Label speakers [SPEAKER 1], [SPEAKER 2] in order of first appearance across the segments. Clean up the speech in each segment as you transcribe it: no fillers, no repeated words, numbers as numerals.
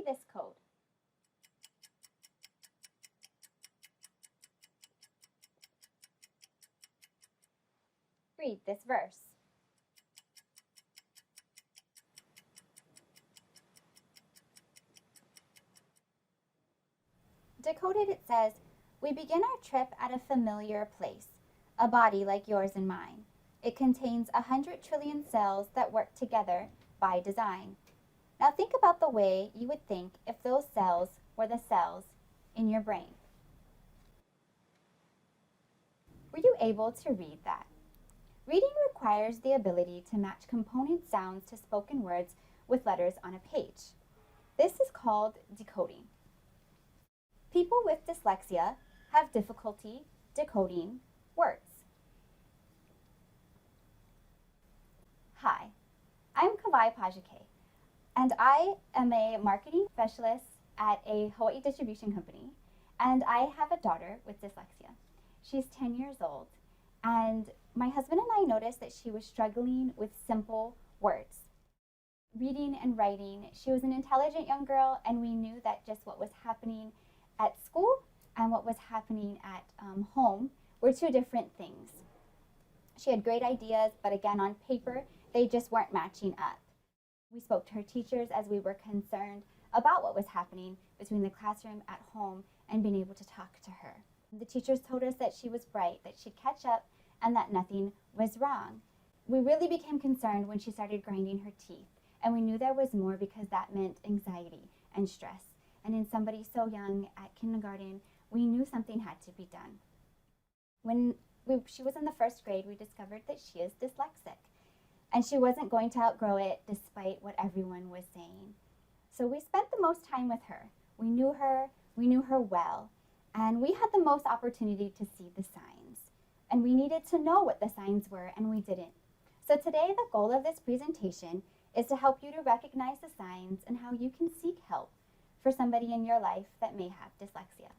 [SPEAKER 1] this code. Read this verse. Decoded, it says, "We begin our trip at a familiar place, a body like yours and mine. It contains 100 trillion cells that work together by design." Now think about the way you would think if those cells were the cells in your brain. Were you able to read that? Reading requires the ability to match component sounds to spoken words with letters on a page. This is called decoding. People with dyslexia have difficulty decoding words. Hi, I'm Hawai'i, and I am a marketing specialist at a Hawai'i distribution company, and I have a daughter with dyslexia. She's 10 years old, and my husband and I noticed that she was struggling with simple words. Reading and writing, she was an intelligent young girl, and we knew that just what was happening at school and what was happening at home were two different things. She had great ideas, but again, on paper, they just weren't matching up. We spoke to her teachers as we were concerned about what was happening between the classroom at home and being able to talk to her. The teachers told us that she was bright, that she'd catch up, and that nothing was wrong. We really became concerned when she started grinding her teeth, and we knew there was more because that meant anxiety and stress. And in somebody so young at kindergarten, we knew something had to be done. When she was in the first grade, we discovered that she is dyslexic, and she wasn't going to outgrow it despite what everyone was saying. So we spent the most time with her. We knew her well, and we had the most opportunity to see the signs. And we needed to know what the signs were, and we didn't. So today, the goal of this presentation is to help you to recognize the signs and how you can seek help for somebody in your life that may have dyslexia.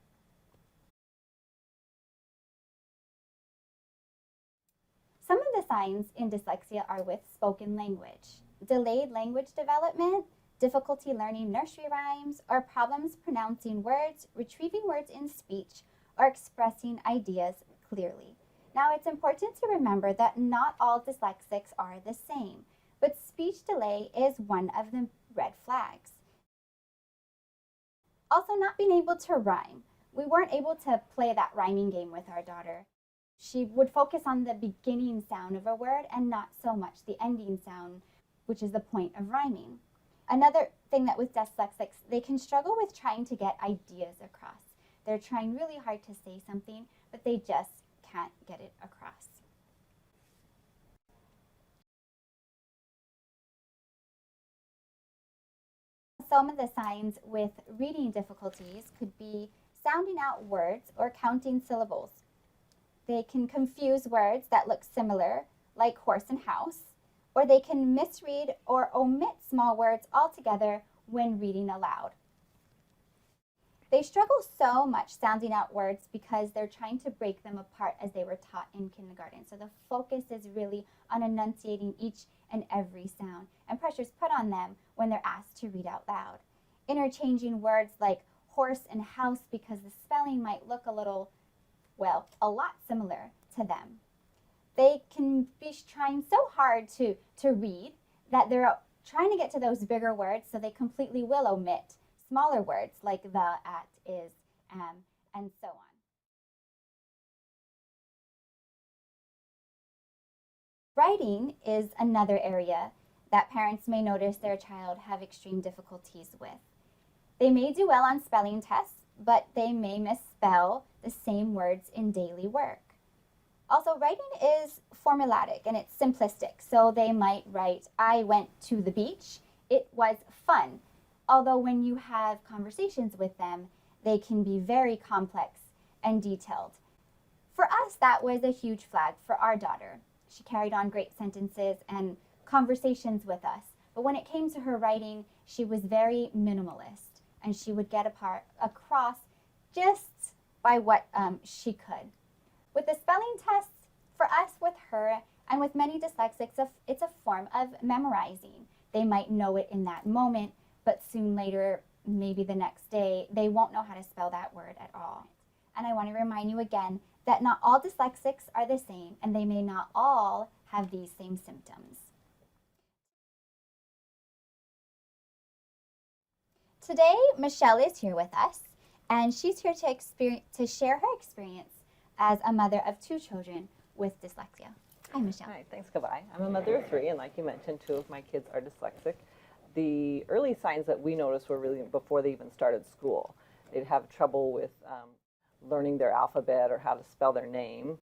[SPEAKER 1] Some of the signs in dyslexia are with spoken language, delayed language development, difficulty learning nursery rhymes, or problems pronouncing words, retrieving words in speech, or expressing ideas clearly. Now, it's important to remember that not all dyslexics are the same, but speech delay is one of the red flags. Also, not being able to rhyme. We weren't able to play that rhyming game with our daughter. She would focus on the beginning sound of a word and not so much the ending sound, which is the point of rhyming. Another thing that with dyslexics, they can struggle with trying to get ideas across. They're trying really hard to say something, but they just can't get it across. Some of the signs with reading difficulties could be sounding out words or counting syllables. They can confuse words that look similar, like horse and house, or they can misread or omit small words altogether when reading aloud. They struggle so much sounding out words because they're trying to break them apart as they were taught in kindergarten. So the focus is really on enunciating each and every sound, and pressure is put on them when they're asked to read out loud. Interchanging words like horse and house because the spelling might look a lot similar to them. They can be trying so hard to read that they're trying to get to those bigger words, so they completely will omit smaller words like the, at, is, am, and so on. Writing is another area that parents may notice their child have extreme difficulties with. They may do well on spelling tests, but they may misspell the same words in daily work. Also, writing is formulaic and it's simplistic, so they might write, "I went to the beach, it was fun." Although when you have conversations with them, they can be very complex and detailed. For us, that was a huge flag for our daughter. She carried on great sentences and conversations with us, but when it came to her writing, she was very minimalist, and she would get across just by what she could. With the spelling tests, for us, with her, and with many dyslexics, it's a form of memorizing. They might know it in that moment, but soon later maybe the next day, they won't know how to spell that word at all. And I want to remind you again that not all dyslexics are the same, and they may not all have these same symptoms. Today, Michelle is here with us, and she's here to share her experience as a mother of 2 children with dyslexia. Hi, Michelle.
[SPEAKER 2] Hi, thanks, Hawai'i. I'm a mother of 3, and like you mentioned, 2 of my kids are dyslexic. The early signs that we noticed were really before they even started school. They'd have trouble with learning their alphabet or how to spell their name.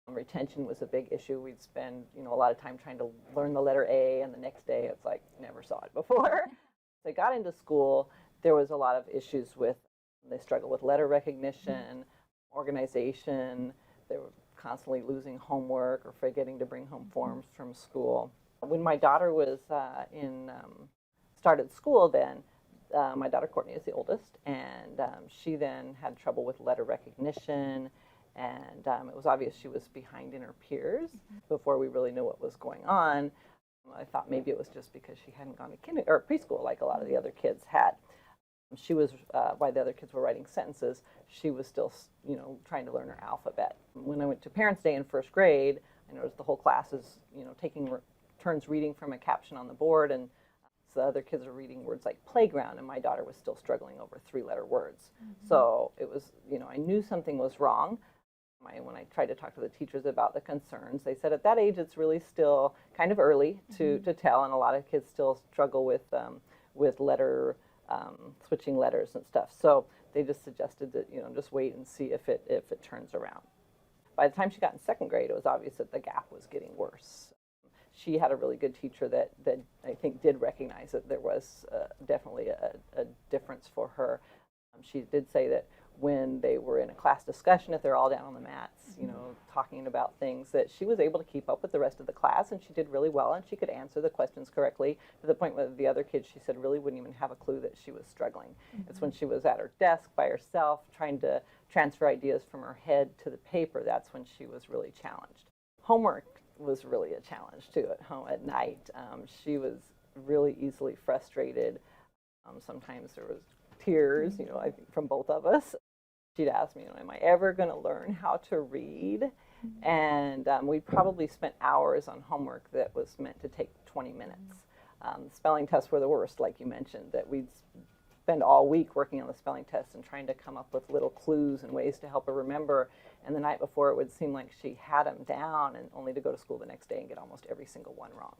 [SPEAKER 2] Retention was a big issue. We'd spend, a lot of time trying to learn the letter A, and the next day it's like, never saw it before. They got into school, there was a lot of issues with, they struggled with letter recognition, organization, they were constantly losing homework or forgetting to bring home forms from school. When my daughter was started school then, my daughter Courtney is the oldest, and she then had trouble with letter recognition, and it was obvious she was behind in her peers. Before we really knew what was going on, I thought maybe it was just because she hadn't gone to preschool like a lot of the other kids had. She was, while the other kids were writing sentences, she was still, trying to learn her alphabet. When I went to Parents' Day in 1st grade, I noticed the whole class is, taking turns reading from a caption on the board, and so the other kids were reading words like playground, and my daughter was still struggling over 3-letter words. So it was, I knew something was wrong. When I tried to talk to the teachers about the concerns, they said at that age it's really still kind of early to tell, and a lot of kids still struggle with letter switching letters and stuff. So they just suggested that just wait and see if it turns around. By the time she got in 2nd grade, it was obvious that the gap was getting worse. She had a really good teacher that I think did recognize that there was definitely a difference for her. She did say that when they were in a class discussion, if they're all down on the mats, talking about things, that she was able to keep up with the rest of the class, and she did really well, and she could answer the questions correctly, to the point where the other kids, she said, really wouldn't even have a clue that she was struggling. It's when she was at her desk by herself, trying to transfer ideas from her head to the paper, that's when she was really challenged. Homework was really a challenge, too, at home at night. She was really easily frustrated. Sometimes there was tears, I think from both of us. She'd ask me, am I ever going to learn how to read? And we probably spent hours on homework that was meant to take 20 minutes. Spelling tests were the worst, like you mentioned, that we'd spend all week working on the spelling tests and trying to come up with little clues and ways to help her remember. And the night before, it would seem like she had them down, and only to go to school the next day and get almost every single one wrong.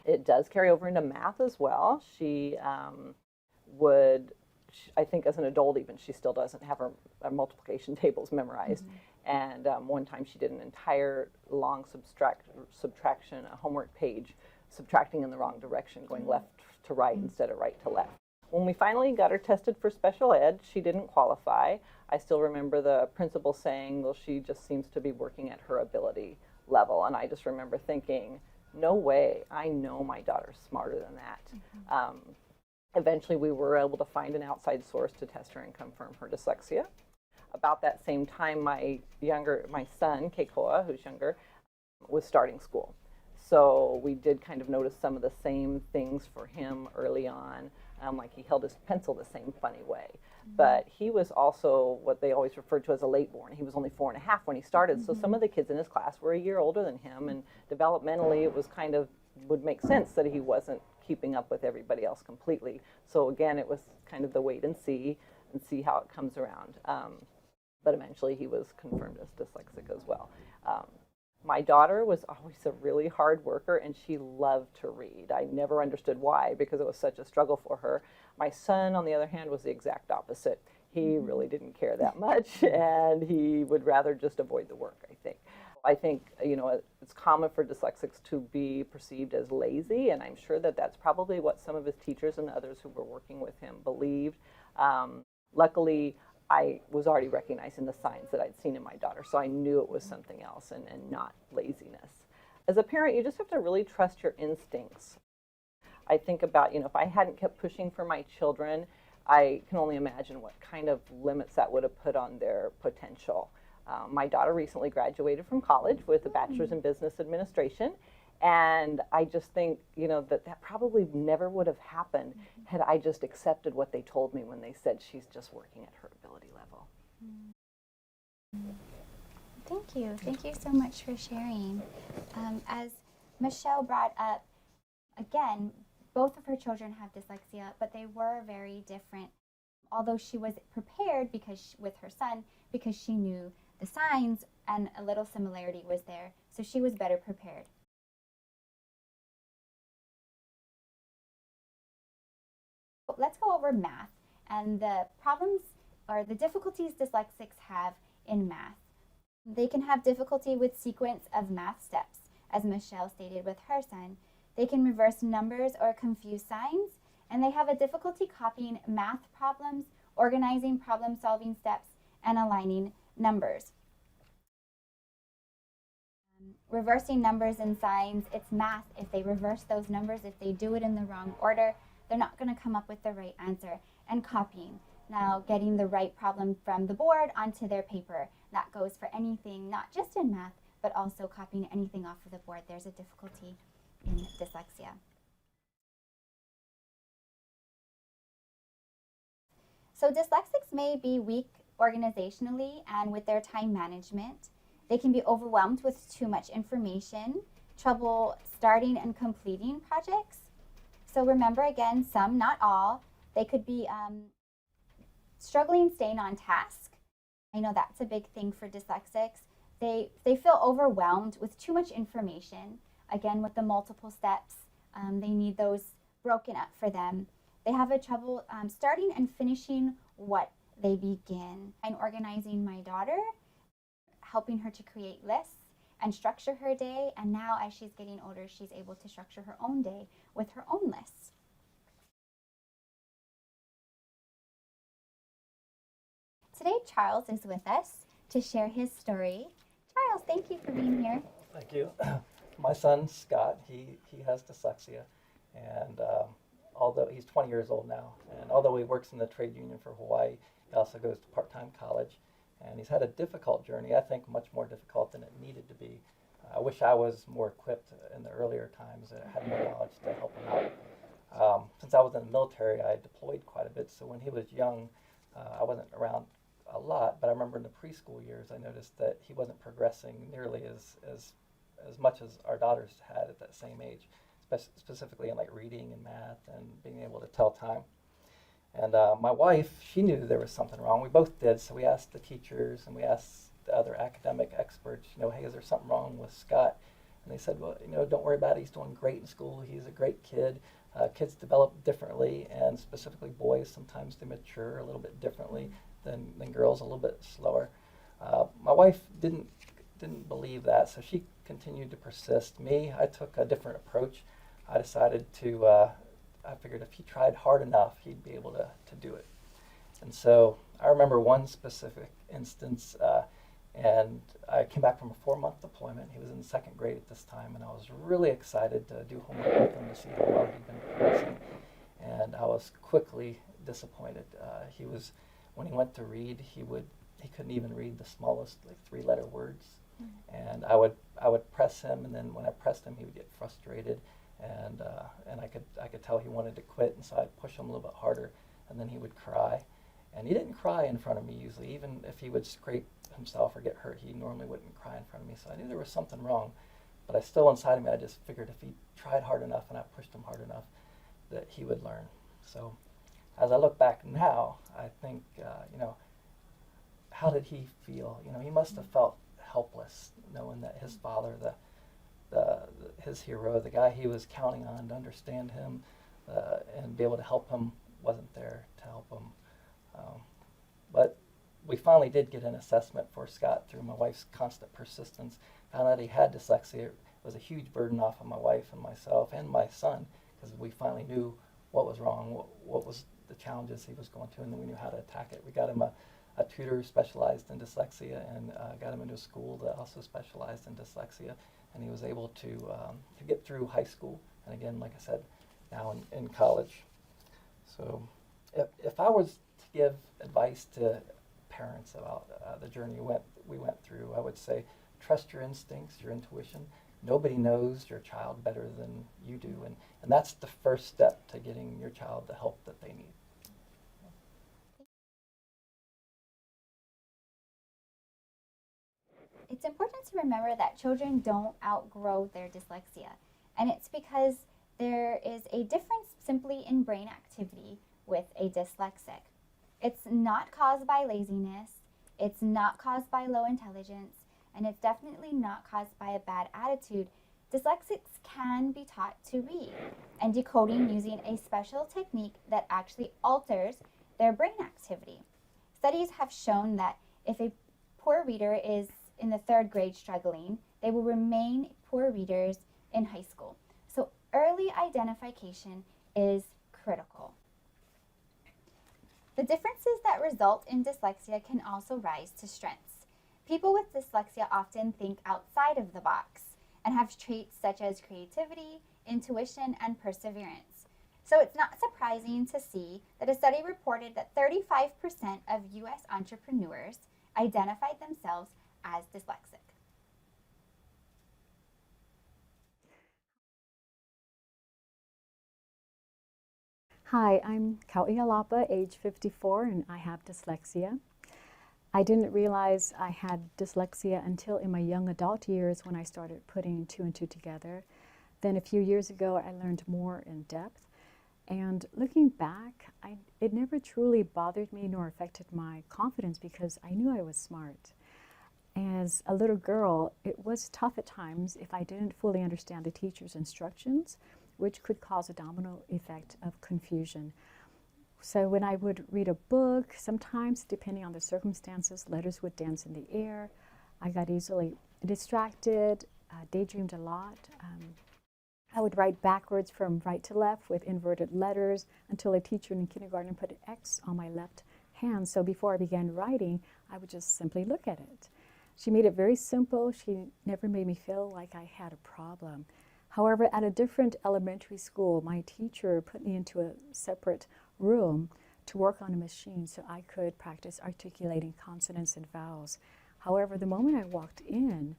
[SPEAKER 2] It does carry over into math as well. She I think as an adult even, she still doesn't have her multiplication tables memorized. And one time she did an entire long subtraction, a homework page, subtracting in the wrong direction, going left to right instead of right to left. When we finally got her tested for special ed, she didn't qualify. I still remember the principal saying, well, she just seems to be working at her ability level. And I just remember thinking, no way, I know my daughter's smarter than that. Eventually, we were able to find an outside source to test her and confirm her dyslexia. About that same time, my son, Keikoa, who's younger, was starting school. So we did kind of notice some of the same things for him early on, like he held his pencil the same funny way. But he was also what they always referred to as a late born. He was only 4 and a half when he started, so some of the kids in his class were a year older than him, and developmentally it was kind of, would make sense that he wasn't keeping up with everybody else completely. So again, it was kind of the wait and see how it comes around. But eventually he was confirmed as dyslexic as well. My daughter was always a really hard worker, and she loved to read. I never understood why, because it was such a struggle for her. My son, on the other hand, was the exact opposite. He really didn't care that much, and he would rather just avoid the work, I think. I think, it's common for dyslexics to be perceived as lazy, and I'm sure that that's probably what some of his teachers and others who were working with him believed. Luckily, I was already recognizing the signs that I'd seen in my daughter, so I knew it was something else and not laziness. As a parent, you just have to really trust your instincts. I think about, if I hadn't kept pushing for my children, I can only imagine what kind of limits that would have put on their potential. My daughter recently graduated from college with a bachelor's in business administration, And I just think, that probably never would have happened had I just accepted what they told me when they said she's just working at her ability level.
[SPEAKER 1] Thank you. Thank you so much for sharing. As Michelle brought up, again, both of her children have dyslexia, but they were very different. Although she was prepared with her son, because she knew the signs and a little similarity was there, so she was better prepared. Let's go over math and the problems or the difficulties dyslexics have in math. They can have difficulty with sequence of math steps, as Michelle stated with her son. They can reverse numbers or confuse signs, and they have a difficulty copying math problems, organizing problem-solving steps, and aligning numbers. Reversing numbers and signs, it's math. If they reverse those numbers, if they do it in the wrong order, they're not going to come up with the right answer. And copying. Now, getting the right problem from the board onto their paper. That goes for anything, not just in math, but also copying anything off of the board. There's a difficulty in dyslexia. So dyslexics may be weak organizationally and with their time management. They can be overwhelmed with too much information, trouble starting and completing projects. So remember, again, some, not all. They could be struggling staying on task. I know that's a big thing for dyslexics. They feel overwhelmed with too much information. Again, with the multiple steps, they need those broken up for them. They have a trouble starting and finishing what they begin. I'm organizing my daughter, helping her to create lists and structure her day. And now as she's getting older, she's able to structure her own day with her own lists. Today, Charles is with us to share his story. Charles, thank you for being here.
[SPEAKER 3] Thank you. My son, Scott, he has dyslexia, and although he's 20 years old now, and although he works in the trade union for Hawai'i, he also goes to part-time college, and he's had a difficult journey, I think much more difficult than it needed to be. I wish I was more equipped in the earlier times, had more knowledge to help him out. Since I was in the military, I deployed quite a bit, so when he was young, I wasn't around a lot, but I remember in the preschool years, I noticed that he wasn't progressing nearly as much as our daughters had at that same age, specifically in like reading and math and being able to tell time. And my wife, she knew there was something wrong. We both did, so we asked the teachers and we asked the other academic experts, hey, is there something wrong with Scott? And they said, well, don't worry about it. He's doing great in school. He's a great kid. Kids develop differently, and specifically boys, sometimes they mature a little bit differently than girls, a little bit slower. My wife didn't believe that, so she continued to persist. Me, I took a different approach. I decided I figured if he tried hard enough, he'd be able to do it. And so I remember one specific instance, and I came back from a 4-month deployment. He was in 2nd grade at this time, and I was really excited to do homework with him to see how well he'd been progressing. And I was quickly disappointed. When he went to read, he couldn't even read the smallest 3-letter words. And I would press him, and then when I pressed him, he would get frustrated, and I could tell he wanted to quit, and so I'd push him a little bit harder, and then he would cry. And he didn't cry in front of me usually. Even if he would scrape himself or get hurt, he normally wouldn't cry in front of me. So I knew there was something wrong, but I still inside of me, I just figured if he tried hard enough and I pushed him hard enough, that he would learn. So as I look back now, I think, how did he feel? He must have felt helpless, knowing that his father, his hero, the guy he was counting on to understand him and be able to help him, wasn't there to help him. But we finally did get an assessment for Scott through my wife's constant persistence. Found out he had dyslexia. It was a huge burden off of my wife and myself and my son, because we finally knew what was wrong, what was the challenges he was going to, and then we knew how to attack it. We got him a tutor who specialized in dyslexia, and got him into a school that also specialized in dyslexia, and he was able to get through high school, and again, like I said, now in college. So if I was to give advice to parents about the journey we went through, I would say trust your instincts, your intuition. nobody knows your child better than you do. And that's the first step to getting your child the help that they need.
[SPEAKER 1] It's important to remember that children don't outgrow their dyslexia, and it's because there is a difference simply in brain activity with a dyslexic. It's not caused by laziness, it's not caused by low intelligence, and it's definitely not caused by a bad attitude. Dyslexics can be taught to read and decoding using a special technique that actually alters their brain activity. Studies have shown that if a poor reader is in the 3rd grade struggling, they will remain poor readers in high school. So early identification is critical. The differences that result in dyslexia can also rise to strengths. People with dyslexia often think outside of the box and have traits such as creativity, intuition, and perseverance. So it's not surprising to see that a study reported that 35% of U.S. entrepreneurs identified themselves as dyslexic.
[SPEAKER 4] Hi, I'm Hawai'i Alapa, age 54, and I have dyslexia. I didn't realize I had dyslexia until in my young adult years when I started putting 2 and 2 together. Then a few years ago, I learned more in depth. And looking back, it never truly bothered me nor affected my confidence because I knew I was smart. As a little girl, it was tough at times if I didn't fully understand the teacher's instructions, which could cause a domino effect of confusion. So when I would read a book, sometimes, depending on the circumstances, letters would dance in the air. I got easily distracted, daydreamed a lot. I would write backwards from right to left with inverted letters until a teacher in kindergarten put an X on my left hand. So before I began writing, I would just simply look at it. She made it very simple. She never made me feel like I had a problem. However, at a different elementary school, my teacher put me into a separate room to work on a machine so I could practice articulating consonants and vowels. However, the moment I walked in,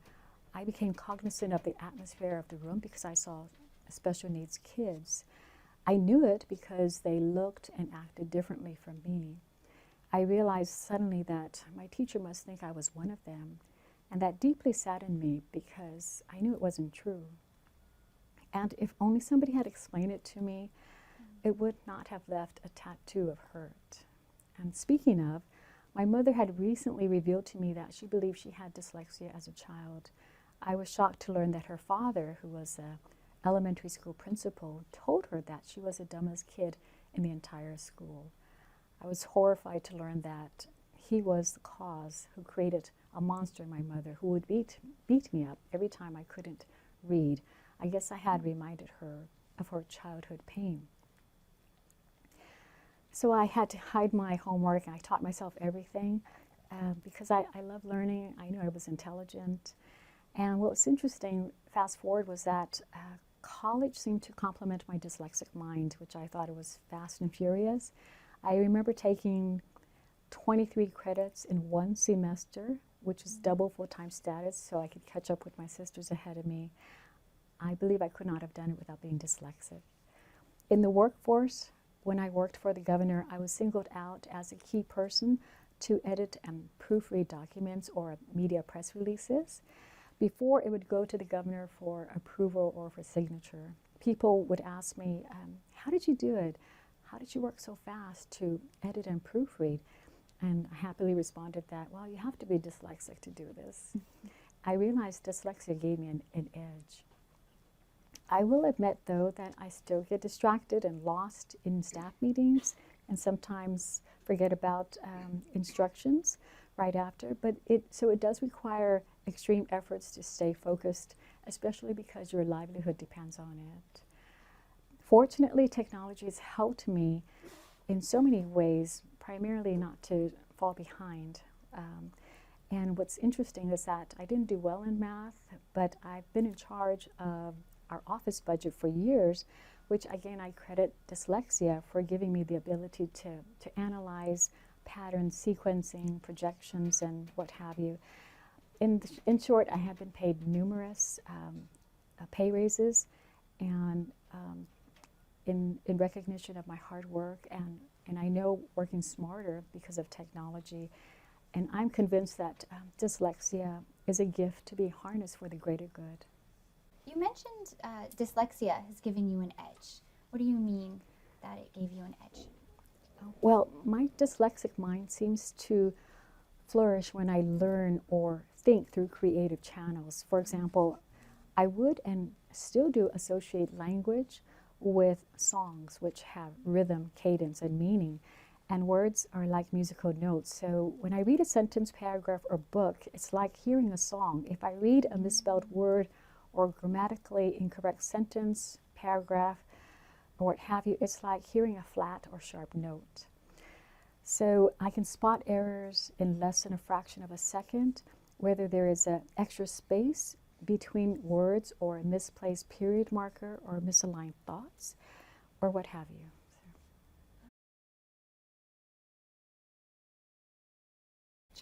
[SPEAKER 4] I became cognizant of the atmosphere of the room because I saw special needs kids. I knew it because they looked and acted differently from me. I realized suddenly that my teacher must think I was one of them, and that deeply saddened me because I knew it wasn't true. And if only somebody had explained it to me, it would not have left a tattoo of hurt. And speaking of, my mother had recently revealed to me that she believed she had dyslexia as a child. I was shocked to learn that her father, who was an elementary school principal, told her that she was the dumbest kid in the entire school. I was horrified to learn that he was the cause who created a monster in my mother who would beat me up every time I couldn't read. I guess I had reminded her of her childhood pain. So I had to hide my homework, and I taught myself everything because I love learning. I knew I was intelligent. And what was interesting, fast forward, was that college seemed to complement my dyslexic mind, which I thought it was fast and furious. I remember taking 23 credits in one semester, which is double full-time status, so I could catch up with my sisters ahead of me. I believe I could not have done it without being dyslexic. In the workforce, when I worked for the governor, I was singled out as a key person to edit and proofread documents or media press releases before it would go to the governor for approval or for signature. People would ask me, how did you do it? How did you work so fast to edit and proofread? And I happily responded that, well, you have to be dyslexic to do this. I realized dyslexia gave me an edge. I will admit, though, that I still get distracted and lost in staff meetings and sometimes forget about instructions right after. But it does require extreme efforts to stay focused, especially because your livelihood depends on it. Fortunately, technology has helped me in so many ways, primarily not to fall behind. And what's interesting is that I didn't do well in math, but I've been in charge of our office budget for years, which again I credit dyslexia for giving me the ability to analyze patterns, sequencing, projections, and what have you. In short, I have been paid numerous pay raises, and in recognition of my hard work, and I know working smarter because of technology. And I'm convinced that dyslexia is a gift to be harnessed for the greater good.
[SPEAKER 1] You mentioned dyslexia has given you an edge. What do you mean that it gave you an edge?
[SPEAKER 4] Well, my dyslexic mind seems to flourish when I learn or think through creative channels. For example, I would and still do associate language with songs, which have rhythm, cadence, and meaning. And words are like musical notes. So when I read a sentence, paragraph, or book, it's like hearing a song. If I read a misspelled word or grammatically incorrect sentence, paragraph, or what have you, it's like hearing a flat or sharp note. So I can spot errors in less than a fraction of a second, whether there is an extra space between words or a misplaced period marker or misaligned thoughts, or what have you.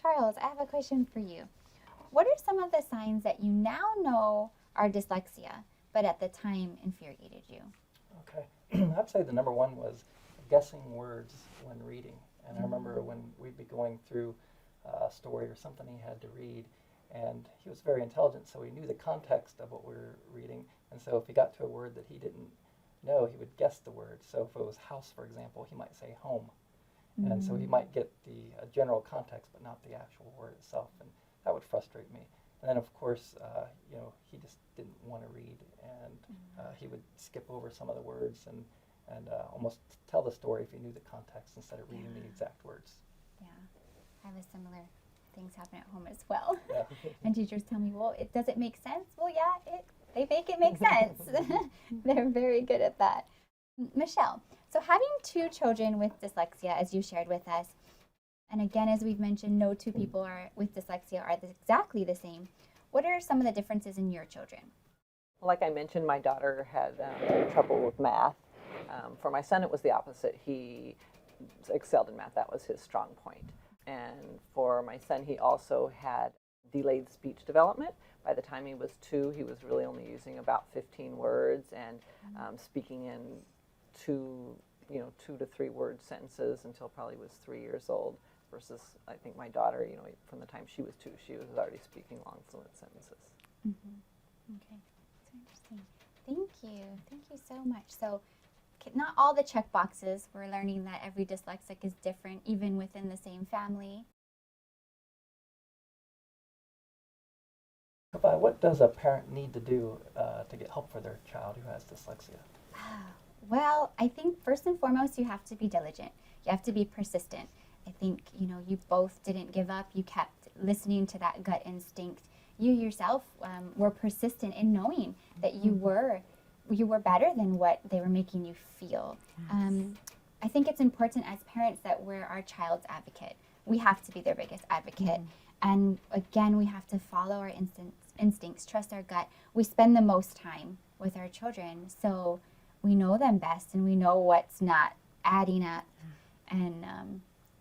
[SPEAKER 1] Charles, I have a question for you. What are some of the signs that you now know are dyslexia, but at the time infuriated you?
[SPEAKER 3] Okay. I'd say the number one was guessing words when reading. And I remember when we'd be going through a story or something he had to read, and he was very intelligent, so he knew the context of what we were reading. And so if he got to a word that he didn't know, he would guess the word. So if it was house, for example, he might say home. And so he might get the general context, but not the actual word itself, and that would frustrate me. And then, of course, he just didn't want to read, and he would skip over some of the words and almost tell the story if he knew the context instead of reading the exact words.
[SPEAKER 1] Yeah, I have a similar things happen at home as well.
[SPEAKER 3] Yeah.
[SPEAKER 1] And teachers tell me, well, does it make sense? Well, yeah, they make it make sense. They're very good at that. Michelle, so having two children with dyslexia, as you shared with us, and again, as we've mentioned, no two people with dyslexia are exactly the same. What are some of the differences in your children?
[SPEAKER 2] Like I mentioned, my daughter had trouble with math. For my son, it was the opposite. He excelled in math. That was his strong point. And for my son, he also had delayed speech development. By the time he was 2, he was really only using about 15 words and speaking in 2 to 3 word sentences until probably was 3 years old. Versus, I think my daughter, from the time she was 2, she was already speaking long, fluent sentences.
[SPEAKER 1] Mm-hmm. Okay, that's interesting. Thank you. Thank you so much. So, not all the check boxes. We're learning that every dyslexic is different, even within the same family.
[SPEAKER 3] What does a parent need to do to get help for their child who has dyslexia?
[SPEAKER 1] Well, I think first and foremost, you have to be diligent. You have to be persistent. I think, you both didn't give up. You kept listening to that gut instinct. You yourself were persistent in knowing that you were better than what they were making you feel. Yes. I think it's important as parents that we're our child's advocate. We have to be their biggest advocate. And again, we have to follow our instincts, trust our gut. We spend the most time with our children, so we know them best and we know what's not adding up and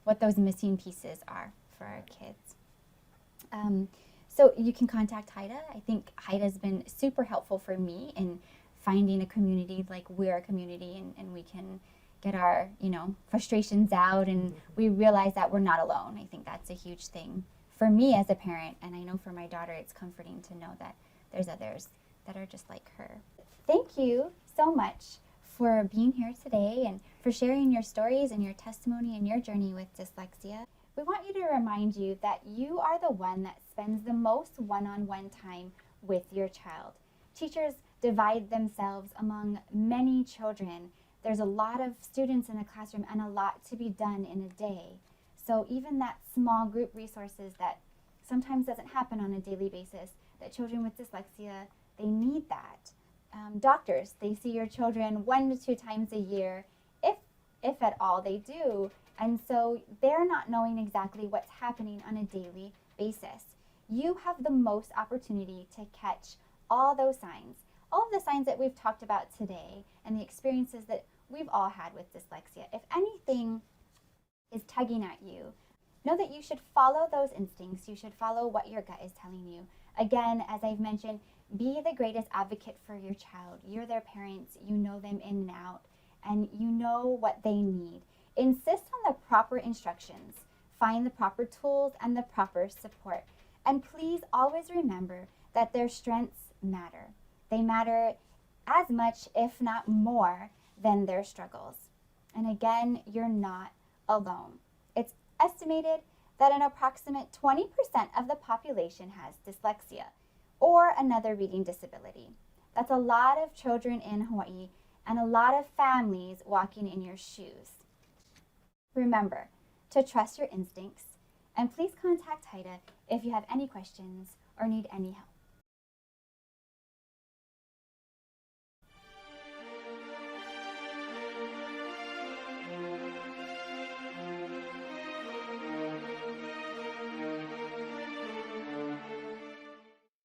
[SPEAKER 1] what those missing pieces are for our kids. So you can contact Haida. I think Haida's been super helpful for me in finding a community, like we're a community, and we can get our frustrations out, and we realize that we're not alone. I think that's a huge thing for me as a parent, and I know for my daughter it's comforting to know that there's others that are just like her. Thank you so much for being here today and for sharing your stories and your testimony and your journey with dyslexia. We want you to remind you that you are the one that spends the most one-on-one time with your child. Teachers divide themselves among many children. There's a lot of students in the classroom and a lot to be done in a day. So even that small group resources that sometimes doesn't happen on a daily basis, that children with dyslexia, they need that. Doctors, they see your children 1 to 2 times a year, if at all they do. And so they're not knowing exactly what's happening on a daily basis. You have the most opportunity to catch all those signs, all of the signs that we've talked about today and the experiences that we've all had with dyslexia. If anything is tugging at you, know that you should follow those instincts. You should follow what your gut is telling you. Again, as I've mentioned, be the greatest advocate for your child. You're their parents, you know them in and out, and you know what they need. Insist on the proper instructions. Find the proper tools and the proper support. And please always remember that their strengths matter. They matter as much, if not more, than their struggles. And again, you're not alone. It's estimated that an approximate 20% of the population has dyslexia or another reading disability. That's a lot of children in Hawaii and a lot of families walking in your shoes. Remember to trust your instincts, and please contact Haida if you have any questions or need any help.